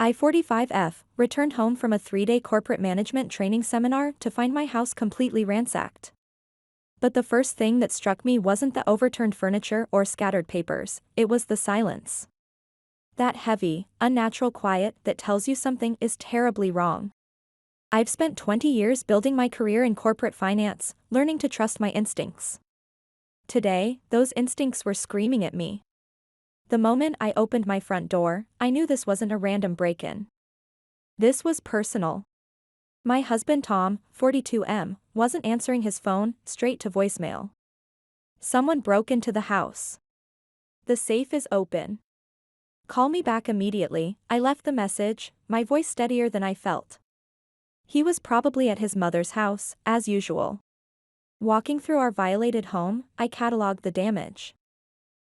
I-45F returned home from a 3-day corporate management training seminar to find my house completely ransacked. But the first thing that struck me wasn't the overturned furniture or scattered papers, it was the silence. That heavy, unnatural quiet that tells you something is terribly wrong. I've spent 20 years building my career in corporate finance, learning to trust my instincts. Today, those instincts were screaming at me. The moment I opened my front door, I knew this wasn't a random break-in. This was personal. My husband Tom, 42M, wasn't answering his phone, straight to voicemail. Someone broke into the house. The safe is open. Call me back immediately. I left the message, my voice steadier than I felt. He was probably at his mother's house, as usual. Walking through our violated home, I cataloged the damage.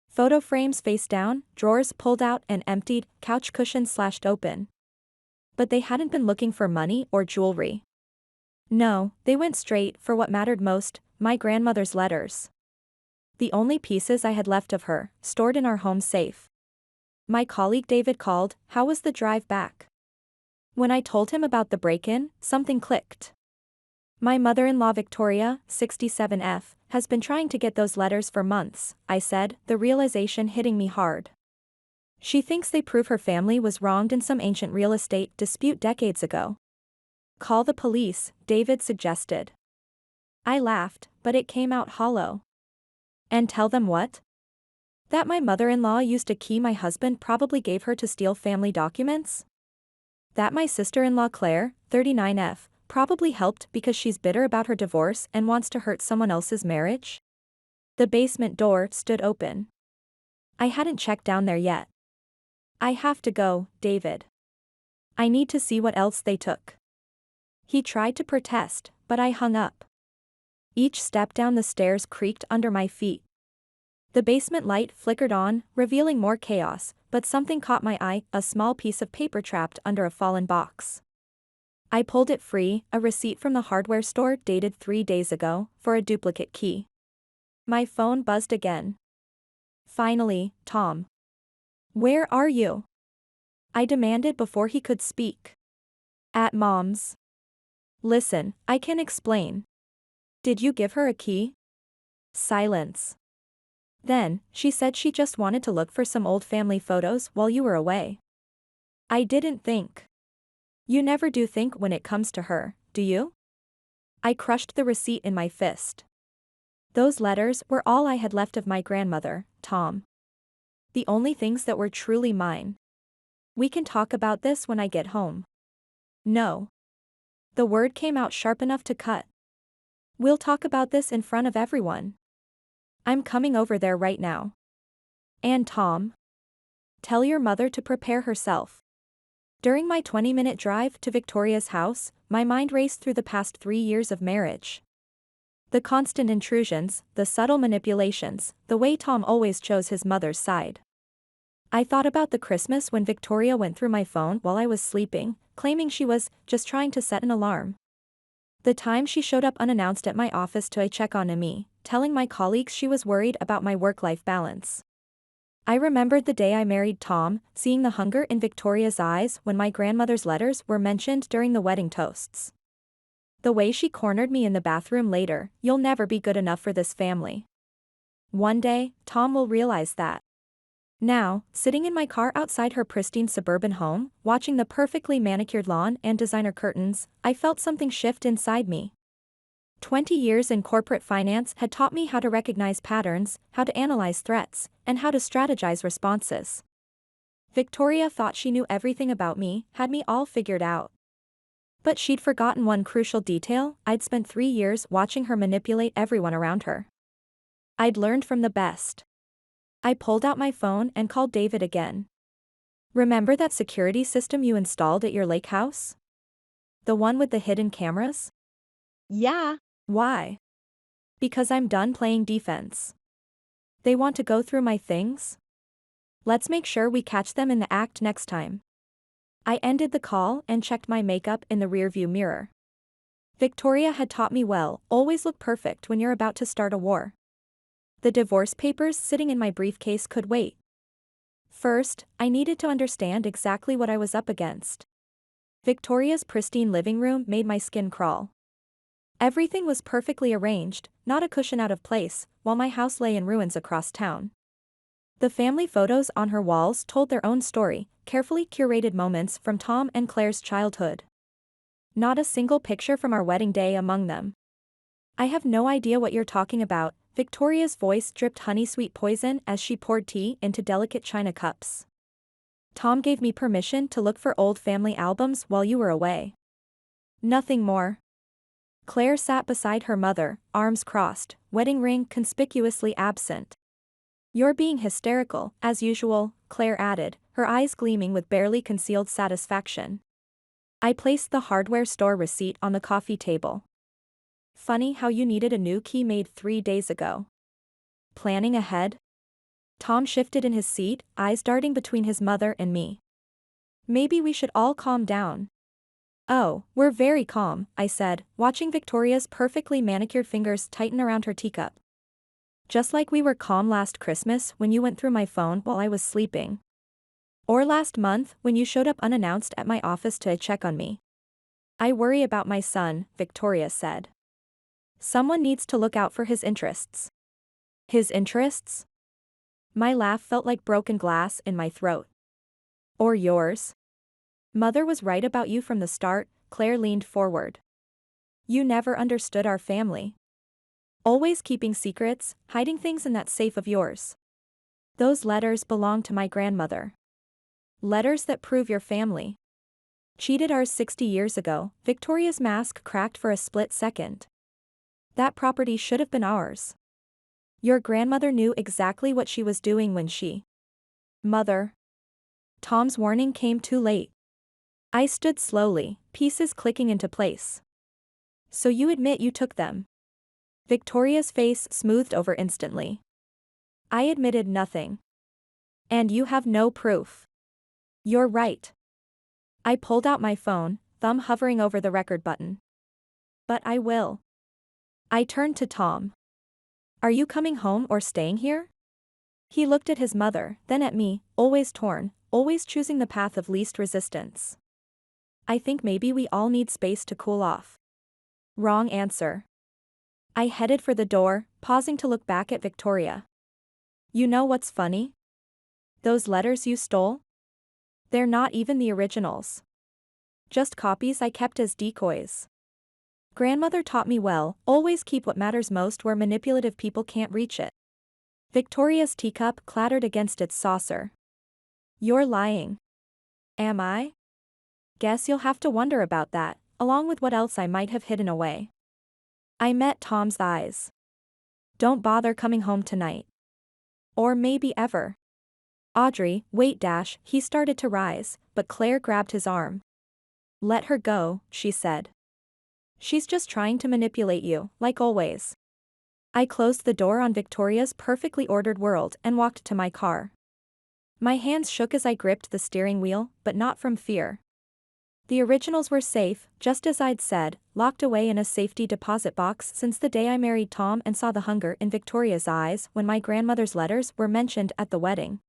Photo frames face down, drawers pulled out and emptied, couch cushions slashed open. But they hadn't been looking for money or jewelry. No, they went straight for what mattered most, my grandmother's letters. The only pieces I had left of her, stored in our home safe. My colleague David called, "How was the drive back?" When I told him about the break-in, something clicked. My mother-in-law Victoria, 67F, has been trying to get those letters for months, I said, the realization hitting me hard. She thinks they prove her family was wronged in some ancient real estate dispute decades ago. Call the police, David suggested. I laughed, but it came out hollow. And tell them what? That my mother-in-law used a key my husband probably gave her to steal family documents? That my sister-in-law Claire, 39F, probably helped because she's bitter about her divorce and wants to hurt someone else's marriage? The basement door stood open. I hadn't checked down there yet. I have to go, David. I need to see what else they took. He tried to protest, but I hung up. Each step down the stairs creaked under my feet. The basement light flickered on, revealing more chaos, but something caught my eye, a small piece of paper trapped under a fallen box. I pulled it free, a receipt from the hardware store dated 3 days ago, for a duplicate key. My phone buzzed again. Finally, Tom. Where are you? I demanded before he could speak. At Mom's. Listen, I can explain. Did you give her a key? Silence. Then, she said she just wanted to look for some old family photos while you were away. I didn't think. You never do think when it comes to her, do you? I crushed the receipt in my fist. Those letters were all I had left of my grandmother, Tom. The only things that were truly mine. We can talk about this when I get home. No. The word came out sharp enough to cut. We'll talk about this in front of everyone. I'm coming over there right now. And Tom. Tell your mother to prepare herself. During my 20-minute drive to Victoria's house, my mind raced through the past 3 years of marriage. The constant intrusions, the subtle manipulations, the way Tom always chose his mother's side. I thought about the Christmas when Victoria went through my phone while I was sleeping, claiming she was just trying to set an alarm. The time she showed up unannounced at my office to check on me, telling my colleagues she was worried about my work-life balance. I remembered the day I married Tom, seeing the hunger in Victoria's eyes when my grandmother's letters were mentioned during the wedding toasts. The way she cornered me in the bathroom later, "You'll never be good enough for this family." One day, Tom will realize that. Now, sitting in my car outside her pristine suburban home, watching the perfectly manicured lawn and designer curtains, I felt something shift inside me. 20 years in corporate finance had taught me how to recognize patterns, how to analyze threats, and how to strategize responses. Victoria thought she knew everything about me, had me all figured out. But she'd forgotten one crucial detail: I'd spent 3 years watching her manipulate everyone around her. I'd learned from the best. I pulled out my phone and called David again. Remember that security system you installed at your lake house? The one with the hidden cameras? Yeah. Why? Because I'm done playing defense. They want to go through my things? Let's make sure we catch them in the act next time. I ended the call and checked my makeup in the rearview mirror. Victoria had taught me well, always look perfect when you're about to start a war. The divorce papers sitting in my briefcase could wait. First, I needed to understand exactly what I was up against. Victoria's pristine living room made my skin crawl. Everything was perfectly arranged, not a cushion out of place, while my house lay in ruins across town. The family photos on her walls told their own story, carefully curated moments from Tom and Claire's childhood. Not a single picture from our wedding day among them. I have no idea what you're talking about. Victoria's voice dripped honey-sweet poison as she poured tea into delicate china cups. Tom gave me permission to look for old family albums while you were away. Nothing more. Claire sat beside her mother, arms crossed, wedding ring conspicuously absent. You're being hysterical, as usual, Claire added, her eyes gleaming with barely concealed satisfaction. I placed the hardware store receipt on the coffee table. Funny how you needed a new key made 3 days ago. Planning ahead? Tom shifted in his seat, eyes darting between his mother and me. Maybe we should all calm down. Oh, we're very calm, I said, watching Victoria's perfectly manicured fingers tighten around her teacup. Just like we were calm last Christmas when you went through my phone while I was sleeping. Or last month when you showed up unannounced at my office to check on me. I worry about my son, Victoria said. Someone needs to look out for his interests. His interests? My laugh felt like broken glass in my throat. Or yours? Mother was right about you from the start, Claire leaned forward. You never understood our family. Always keeping secrets, hiding things in that safe of yours. Those letters belong to my grandmother. Letters that prove your family cheated ours 60 years ago. Victoria's mask cracked for a split second. That property should have been ours. Your grandmother knew exactly what she was doing when she... Mother. Tom's warning came too late. I stood slowly, pieces clicking into place. So you admit you took them? Victoria's face smoothed over instantly. I admitted nothing. And you have no proof. You're right. I pulled out my phone, thumb hovering over the record button. But I will. I turned to Tom. Are you coming home or staying here? He looked at his mother, then at me, always torn, always choosing the path of least resistance. I think maybe we all need space to cool off. Wrong answer. I headed for the door, pausing to look back at Victoria. You know what's funny? Those letters you stole? They're not even the originals. Just copies I kept as decoys. Grandmother taught me well, always keep what matters most where manipulative people can't reach it. Victoria's teacup clattered against its saucer. You're lying. Am I? Guess you'll have to wonder about that, along with what else I might have hidden away. I met Tom's eyes. Don't bother coming home tonight. Or maybe ever. Audrey, wait dash, he started to rise, but Claire grabbed his arm. Let her go, she said. She's just trying to manipulate you, like always. I closed the door on Victoria's perfectly ordered world and walked to my car. My hands shook as I gripped the steering wheel, but not from fear. The originals were safe, just as I'd said, locked away in a safety deposit box since the day I married Tom and saw the hunger in Victoria's eyes when my grandmother's letters were mentioned at the wedding.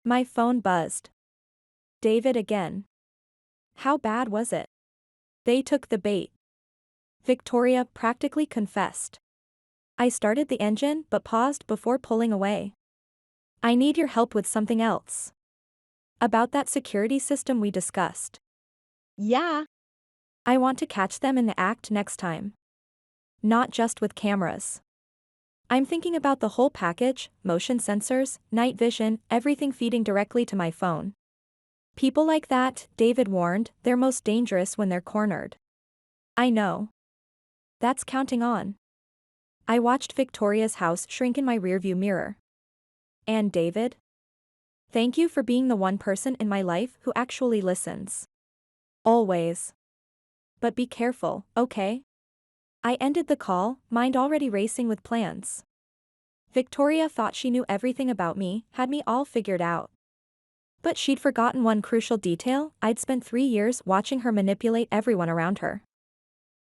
My phone buzzed. David again. How bad was it? They took the bait. Victoria practically confessed. I started the engine but paused before pulling away. I need your help with something else. About that security system we discussed. Yeah. I want to catch them in the act next time. Not just with cameras. I'm thinking about the whole package, motion sensors, night vision, everything feeding directly to my phone. People like that, David warned, they're most dangerous when they're cornered. I know. That's counting on. I watched Victoria's house shrink in my rearview mirror. And David? Thank you for being the one person in my life who actually listens. Always. But be careful, okay? I ended the call, mind already racing with plans. Victoria thought she knew everything about me, had me all figured out. But she'd forgotten one crucial detail. I'd spent 3 years watching her manipulate everyone around her.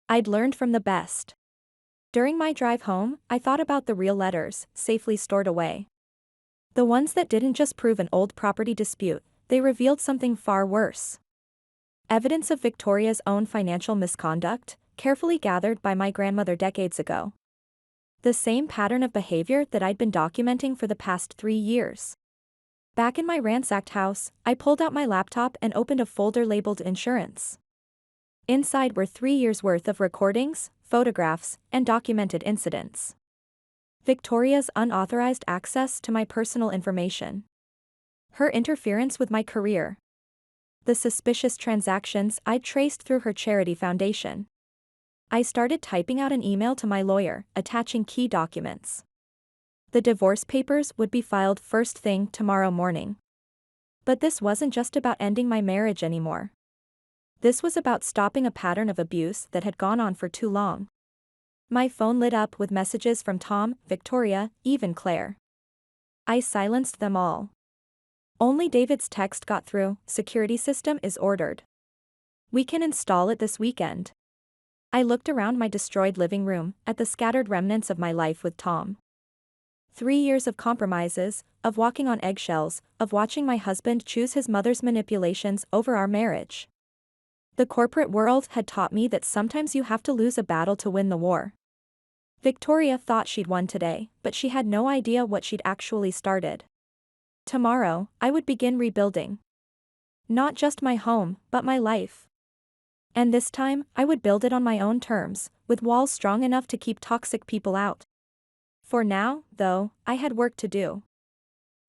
I'd learned from the best. During my drive home, I thought about the real letters, safely stored away. The ones that didn't just prove an old property dispute, they revealed something far worse. Evidence of Victoria's own financial misconduct, carefully gathered by my grandmother decades ago. The same pattern of behavior that I'd been documenting for the past 3 years. Back in my ransacked house, I pulled out my laptop and opened a folder labeled insurance. Inside were 3 years' worth of recordings, photographs, and documented incidents. Victoria's unauthorized access to my personal information. Her interference with my career. The suspicious transactions I'd traced through her charity foundation. I started typing out an email to my lawyer, attaching key documents. The divorce papers would be filed first thing tomorrow morning. But this wasn't just about ending my marriage anymore. This was about stopping a pattern of abuse that had gone on for too long. My phone lit up with messages from Tom, Victoria, even Claire. I silenced them all. Only David's text got through. Security system is ordered. We can install it this weekend. I looked around my destroyed living room, at the scattered remnants of my life with Tom. 3 years of compromises, of walking on eggshells, of watching my husband choose his mother's manipulations over our marriage. The corporate world had taught me that sometimes you have to lose a battle to win the war. Victoria thought she'd won today, but she had no idea what she'd actually started. Tomorrow, I would begin rebuilding. Not just my home, but my life. And this time, I would build it on my own terms, with walls strong enough to keep toxic people out. For now, though, I had work to do.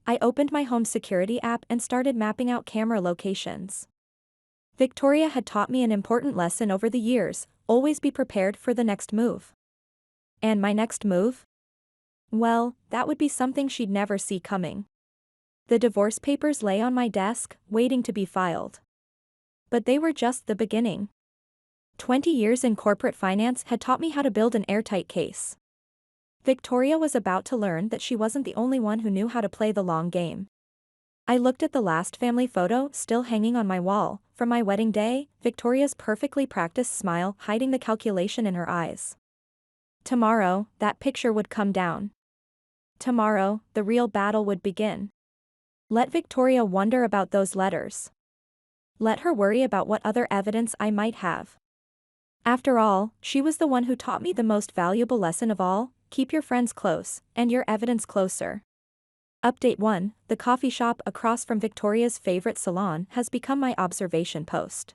I opened my home security app and started mapping out camera locations. Victoria had taught me an important lesson over the years: always be prepared for the next move. And my next move? Well, that would be something she'd never see coming. The divorce papers lay on my desk, waiting to be filed. But they were just the beginning. 20 years in corporate finance had taught me how to build an airtight case. Victoria was about to learn that she wasn't the only one who knew how to play the long game. I looked at the last family photo still hanging on my wall, from my wedding day, Victoria's perfectly practiced smile hiding the calculation in her eyes. Tomorrow, that picture would come down. Tomorrow, the real battle would begin. Let Victoria wonder about those letters. Let her worry about what other evidence I might have. After all, she was the one who taught me the most valuable lesson of all: keep your friends close, and your evidence closer. Update 1: the coffee shop across from Victoria's favorite salon has become my observation post.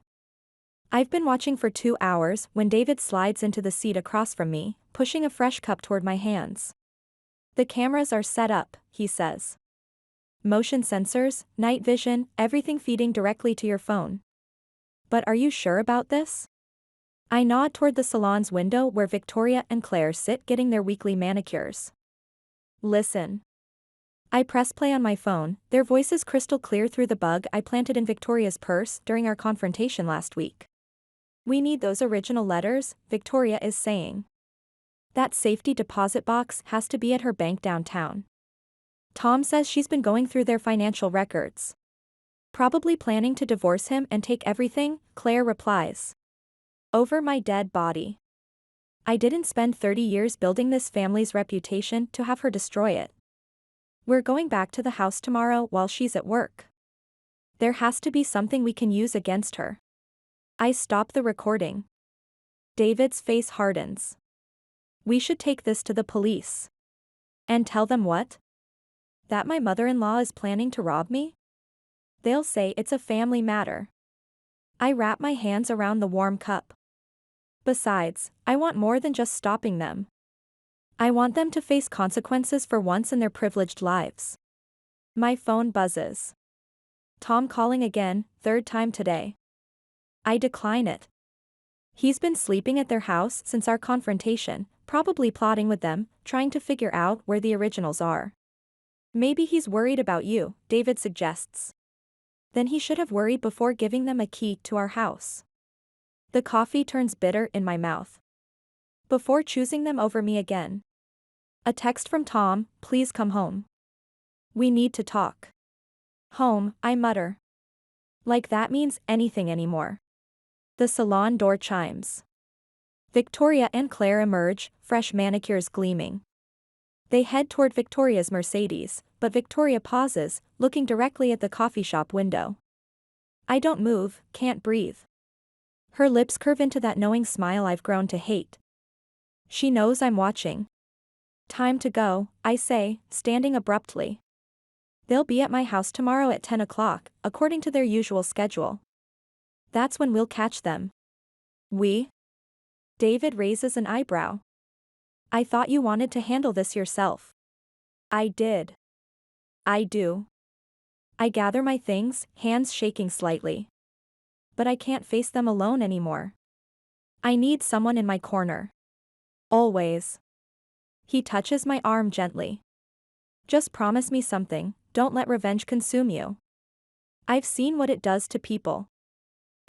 I've been watching for 2 hours when David slides into the seat across from me, pushing a fresh cup toward my hands. The cameras are set up, he says. Motion sensors, night vision, everything feeding directly to your phone. But are you sure about this? I nod toward the salon's window where Victoria and Claire sit getting their weekly manicures. Listen. I press play on my phone, their voices crystal clear through the bug I planted in Victoria's purse during our confrontation last week. We need those original letters, Victoria is saying. That safety deposit box has to be at her bank downtown. Tom says she's been going through their financial records. Probably planning to divorce him and take everything, Claire replies. Over my dead body. I didn't spend 30 years building this family's reputation to have her destroy it. We're going back to the house tomorrow while she's at work. There has to be something we can use against her. I stop the recording. David's face hardens. We should take this to the police. And tell them what? That my mother-in-law is planning to rob me? They'll say it's a family matter. I wrap my hands around the warm cup. Besides, I want more than just stopping them. I want them to face consequences for once in their privileged lives. My phone buzzes. Tom calling again, 3rd time today. I decline it. He's been sleeping at their house since our confrontation, probably plotting with them, trying to figure out where the originals are. Maybe he's worried about you, David suggests. Then he should have worried before giving them a key to our house. The coffee turns bitter in my mouth. Before choosing them over me again. A text from Tom: please come home. We need to talk. Home, I mutter. Like that means anything anymore. The salon door chimes. Victoria and Claire emerge, fresh manicures gleaming. They head toward Victoria's Mercedes, but Victoria pauses, looking directly at the coffee shop window. I don't move, can't breathe. Her lips curve into that knowing smile I've grown to hate. She knows I'm watching. Time to go, I say, standing abruptly. They'll be at my house tomorrow at 10 o'clock, according to their usual schedule. That's when we'll catch them. We? David raises an eyebrow. I thought you wanted to handle this yourself. I did. I do. I gather my things, hands shaking slightly. But I can't face them alone anymore. I need someone in my corner. Always. He touches my arm gently. Just promise me something, don't let revenge consume you. I've seen what it does to people.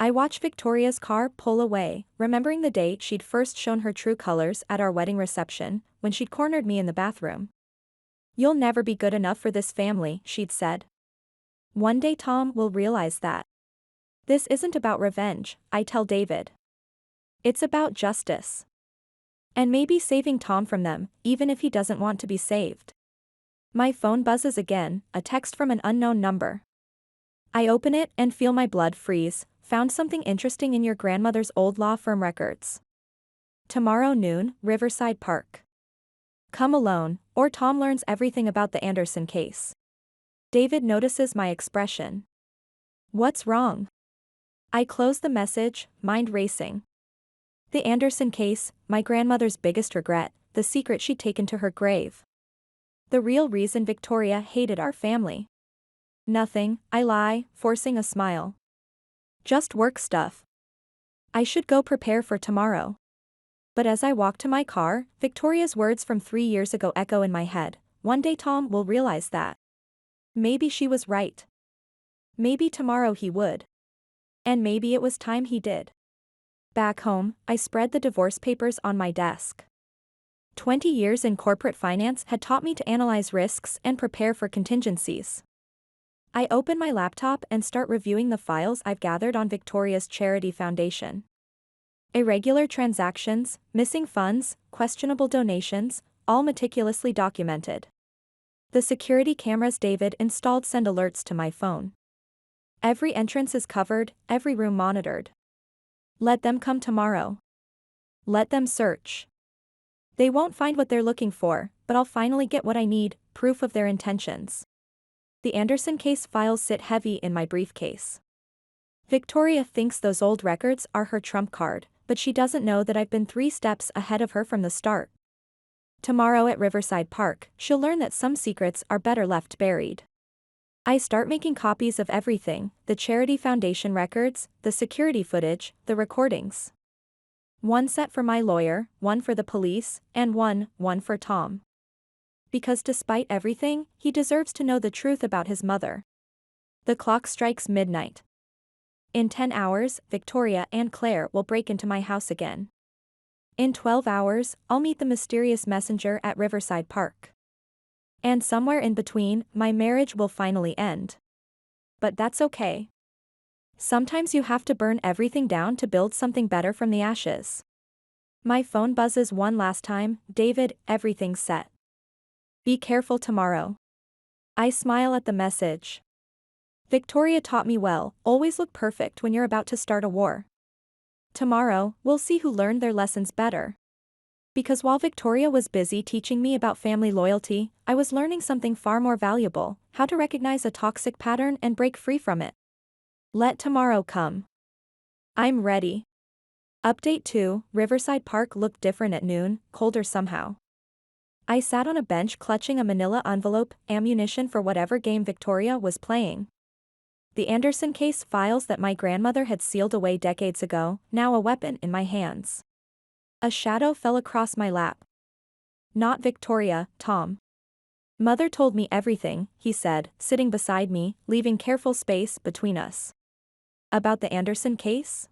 I watch Victoria's car pull away, remembering the day she'd first shown her true colors at our wedding reception, when she'd cornered me in the bathroom. You'll never be good enough for this family, she'd said. One day Tom will realize that. This isn't about revenge, I tell David. It's about justice. And maybe saving Tom from them, even if he doesn't want to be saved. My phone buzzes again, a text from an unknown number. I open it and feel my blood freeze. Found something interesting in your grandmother's old law firm records. Tomorrow noon, Riverside Park. Come alone, or Tom learns everything about the Anderson case. David notices my expression. What's wrong? I close the message, mind racing. The Anderson case, my grandmother's biggest regret, the secret she'd taken to her grave. The real reason Victoria hated our family. Nothing, I lie, forcing a smile. Just work stuff. I should go prepare for tomorrow. But as I walk to my car, Victoria's words from 3 years ago echo in my head. One day Tom will realize that. Maybe she was right. Maybe tomorrow he would. And maybe it was time he did. Back home, I spread the divorce papers on my desk. 20 years in corporate finance had taught me to analyze risks and prepare for contingencies. I open my laptop and start reviewing the files I've gathered on Victoria's charity foundation. Irregular transactions, missing funds, questionable donations, all meticulously documented. The security cameras David installed send alerts to my phone. Every entrance is covered, every room monitored. Let them come tomorrow. Let them search. They won't find what they're looking for, but I'll finally get what I need, proof of their intentions. The Anderson case files sit heavy in my briefcase. Victoria thinks those old records are her trump card, but she doesn't know that I've been 3 steps ahead of her from the start. Tomorrow at Riverside Park, she'll learn that some secrets are better left buried. I start making copies of everything, the charity foundation records, the security footage, the recordings. One set for my lawyer, one for the police, and one for Tom. Because despite everything, he deserves to know the truth about his mother. The clock strikes midnight. In 10 hours, Victoria and Claire will break into my house again. In 12 hours, I'll meet the mysterious messenger at Riverside Park. And somewhere in between, my marriage will finally end. But that's okay. Sometimes you have to burn everything down to build something better from the ashes. My phone buzzes one last time. David, everything's set. Be careful tomorrow. I smile at the message. Victoria taught me well, always look perfect when you're about to start a war. Tomorrow, we'll see who learned their lessons better. Because while Victoria was busy teaching me about family loyalty, I was learning something far more valuable, how to recognize a toxic pattern and break free from it. Let tomorrow come. I'm ready. Update 2, Riverside Park looked different at noon, colder somehow. I sat on a bench clutching a manila envelope, ammunition for whatever game Victoria was playing. The Anderson case files that my grandmother had sealed away decades ago, now a weapon in my hands. A shadow fell across my lap. Not Victoria, Tom. Mother told me everything, he said, sitting beside me, leaving careful space between us. About the Anderson case?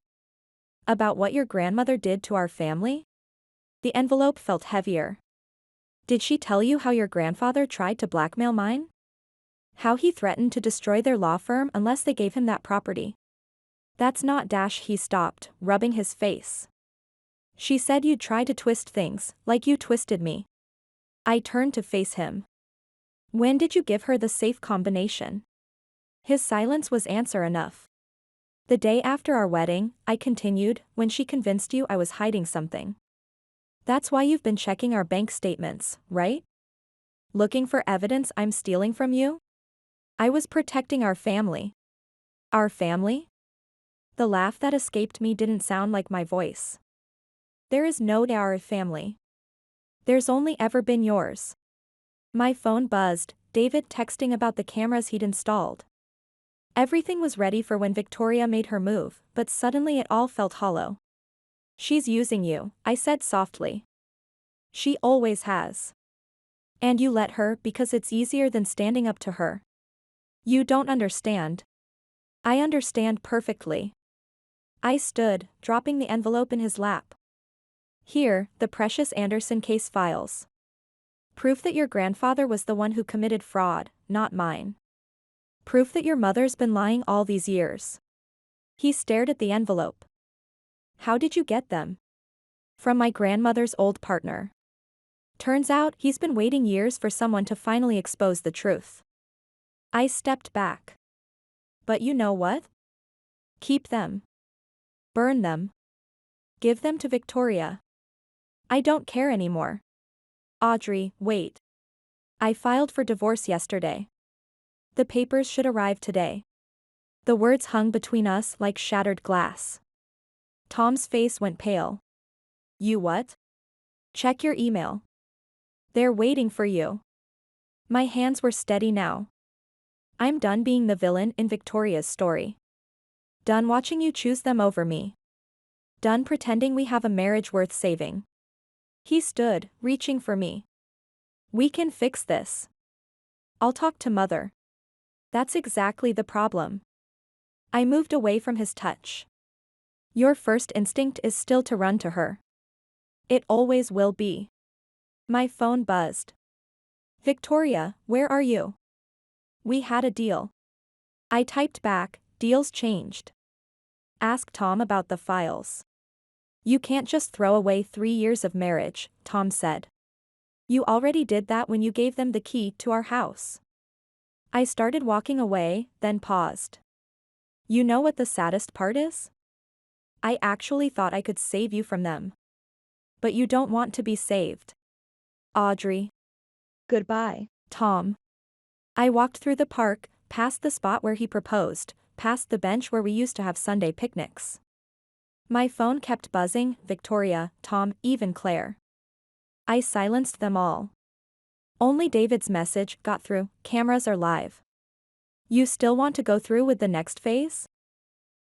About what your grandmother did to our family? The envelope felt heavier. Did she tell you how your grandfather tried to blackmail mine? How he threatened to destroy their law firm unless they gave him that property? That's not dash he stopped, rubbing his face. She said you'd try to twist things, like you twisted me. I turned to face him. When did you give her the safe combination? His silence was answer enough. The day after our wedding, I continued, when she convinced you I was hiding something. That's why you've been checking our bank statements, right? Looking for evidence I'm stealing from you? I was protecting our family. Our family? The laugh that escaped me didn't sound like my voice. There is no our family. There's only ever been yours. My phone buzzed, David texting about the cameras he'd installed. Everything was ready for when Victoria made her move, but suddenly it all felt hollow. She's using you, I said softly. She always has. And you let her because it's easier than standing up to her. You don't understand. I understand perfectly. I stood, dropping the envelope in his lap. Here, the precious Anderson case files. Proof that your grandfather was the one who committed fraud, not mine. Proof that your mother's been lying all these years. He stared at the envelope. How did you get them? From my grandmother's old partner. Turns out he's been waiting years for someone to finally expose the truth. I stepped back. But you know what? Keep them. Burn them. Give them to Victoria. I don't care anymore. Audrey, wait. I filed for divorce yesterday. The papers should arrive today. The words hung between us like shattered glass. Tom's face went pale. You what? Check your email. They're waiting for you. My hands were steady now. I'm done being the villain in Victoria's story. Done watching you choose them over me. Done pretending we have a marriage worth saving. He stood, reaching for me. We can fix this. I'll talk to Mother. That's exactly the problem. I moved away from his touch. Your first instinct is still to run to her. It always will be. My phone buzzed. Victoria, where are you? We had a deal. I typed back, deals changed. Ask Tom about the files. You can't just throw away 3 years of marriage, Tom said. You already did that when you gave them the key to our house. I started walking away, then paused. You know what the saddest part is? I actually thought I could save you from them. But you don't want to be saved. Audrey. Goodbye, Tom. I walked through the park, past the spot where he proposed, past the bench where we used to have Sunday picnics. My phone kept buzzing, Victoria, Tom, even Claire. I silenced them all. Only David's message got through, cameras are live. You still want to go through with the next phase?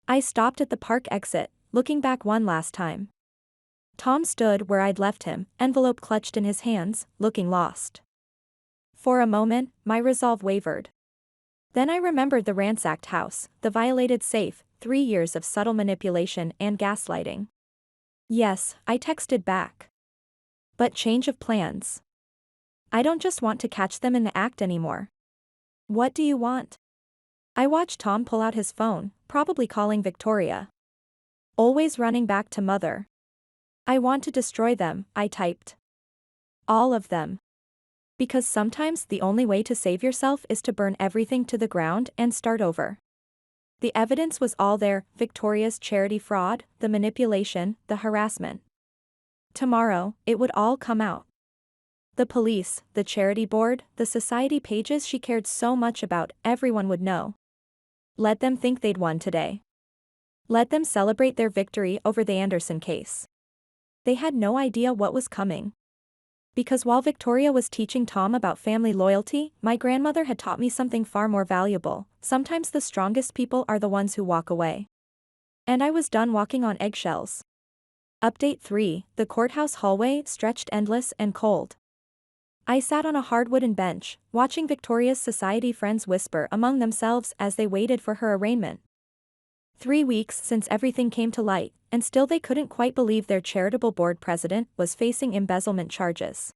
I stopped at the park exit, looking back one last time. Tom stood where I'd left him, envelope clutched in his hands, looking lost. For a moment, my resolve wavered. Then I remembered the ransacked house, the violated safe, 3 years of subtle manipulation and gaslighting. Yes, I texted back. But change of plans. I don't just want to catch them in the act anymore. What do you want? I watched Tom pull out his phone, probably calling Victoria. Always running back to Mother. I want to destroy them, I typed. All of them. Because sometimes the only way to save yourself is to burn everything to the ground and start over. The evidence was all there, Victoria's charity fraud, the manipulation, the harassment. Tomorrow, it would all come out. The police, the charity board, the society pages she cared so much about, everyone would know. Let them think they'd won today. Let them celebrate their victory over the Anderson case. They had no idea what was coming. Because while Victoria was teaching Tom about family loyalty, my grandmother had taught me something far more valuable. Sometimes the strongest people are the ones who walk away. And I was done walking on eggshells. Update 3, the courthouse hallway stretched endless and cold. I sat on a hard wooden bench, watching Victoria's society friends whisper among themselves as they waited for her arraignment. 3 weeks since everything came to light, and still they couldn't quite believe their charitable board president was facing embezzlement charges.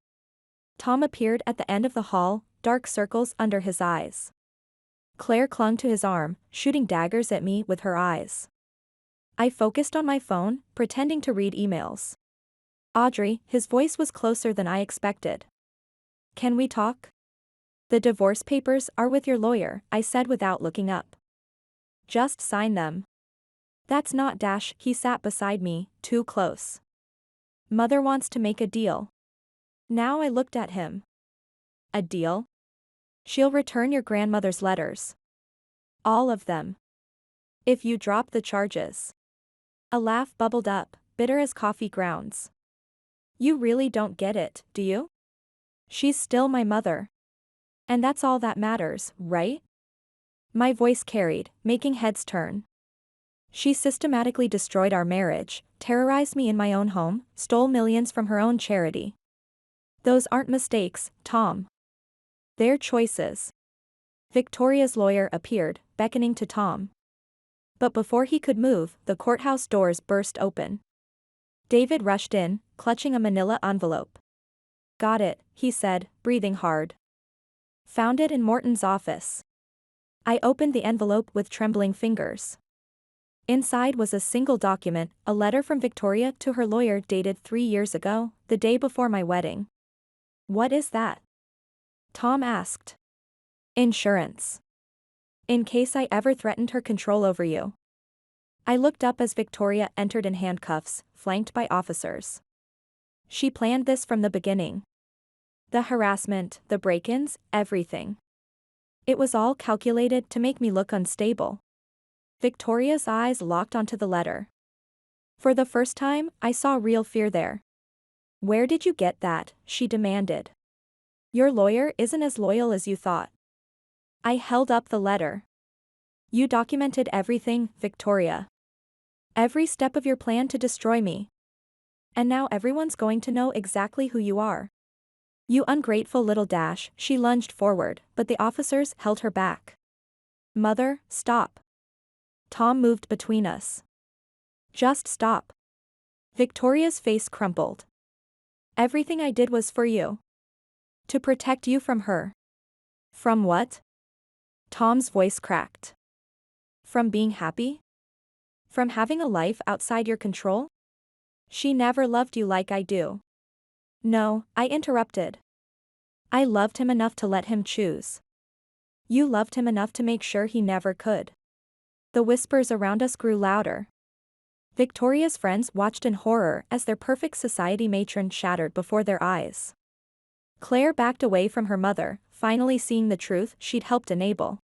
Tom appeared at the end of the hall, dark circles under his eyes. Claire clung to his arm, shooting daggers at me with her eyes. I focused on my phone, pretending to read emails. Audrey, his voice was closer than I expected. Can we talk? The divorce papers are with your lawyer, I said without looking up. Just sign them. That's not dash, he sat beside me, too close. Mother wants to make a deal. Now I looked at him. A deal? She'll return your grandmother's letters. All of them. If you drop the charges. A laugh bubbled up, bitter as coffee grounds. You really don't get it, do you? She's still my mother. And that's all that matters, right? My voice carried, making heads turn. She systematically destroyed our marriage, terrorized me in my own home, stole millions from her own charity. Those aren't mistakes, Tom. They're choices. Victoria's lawyer appeared, beckoning to Tom. But before he could move, the courthouse doors burst open. David rushed in, clutching a manila envelope. Got it, he said, breathing hard. Found it in Morton's office. I opened the envelope with trembling fingers. Inside was a single document, a letter from Victoria to her lawyer dated 3 years ago, the day before my wedding. What is that? Tom asked. Insurance. In case I ever threatened her control over you. I looked up as Victoria entered in handcuffs, flanked by officers. She planned this from the beginning. The harassment, the break-ins, everything. It was all calculated to make me look unstable. Victoria's eyes locked onto the letter. For the first time, I saw real fear there. Where did you get that? She demanded. Your lawyer isn't as loyal as you thought. I held up the letter. You documented everything, Victoria. Every step of your plan to destroy me. And now everyone's going to know exactly who you are. You ungrateful little dash, she lunged forward, but the officers held her back. Mother, stop. Tom moved between us. Just stop. Victoria's face crumpled. Everything I did was for you. To protect you from her. From what? Tom's voice cracked. From being happy? From having a life outside your control? She never loved you like I do. No, I interrupted. I loved him enough to let him choose. You loved him enough to make sure he never could. The whispers around us grew louder. Victoria's friends watched in horror as their perfect society matron shattered before their eyes. Claire backed away from her mother, finally seeing the truth she'd helped enable.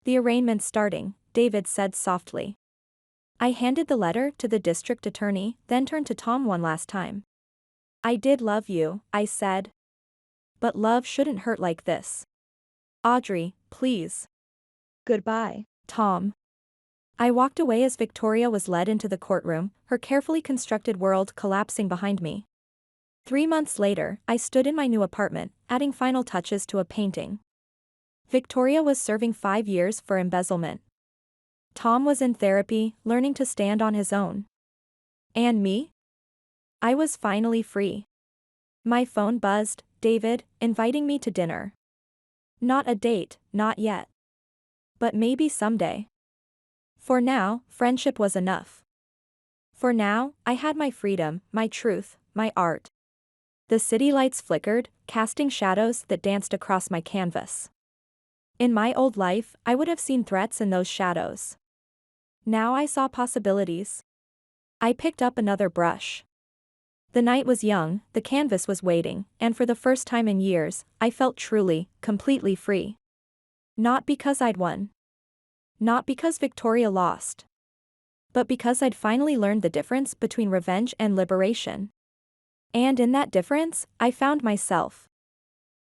The arraignment's starting, David said softly. I handed the letter to the district attorney, then turned to Tom one last time. I did love you, I said. But love shouldn't hurt like this. Audrey, please. Goodbye, Tom. I walked away as Victoria was led into the courtroom, her carefully constructed world collapsing behind me. 3 months later, I stood in my new apartment, adding final touches to a painting. Victoria was serving 5 years for embezzlement. Tom was in therapy, learning to stand on his own. And me? I was finally free. My phone buzzed, David, inviting me to dinner. Not a date, not yet. But maybe someday. For now, friendship was enough. For now, I had my freedom, my truth, my art. The city lights flickered, casting shadows that danced across my canvas. In my old life, I would have seen threats in those shadows. Now I saw possibilities. I picked up another brush. The night was young, the canvas was waiting, and for the first time in years, I felt truly, completely free. Not because I'd won. Not because Victoria lost. But because I'd finally learned the difference between revenge and liberation. And in that difference, I found myself.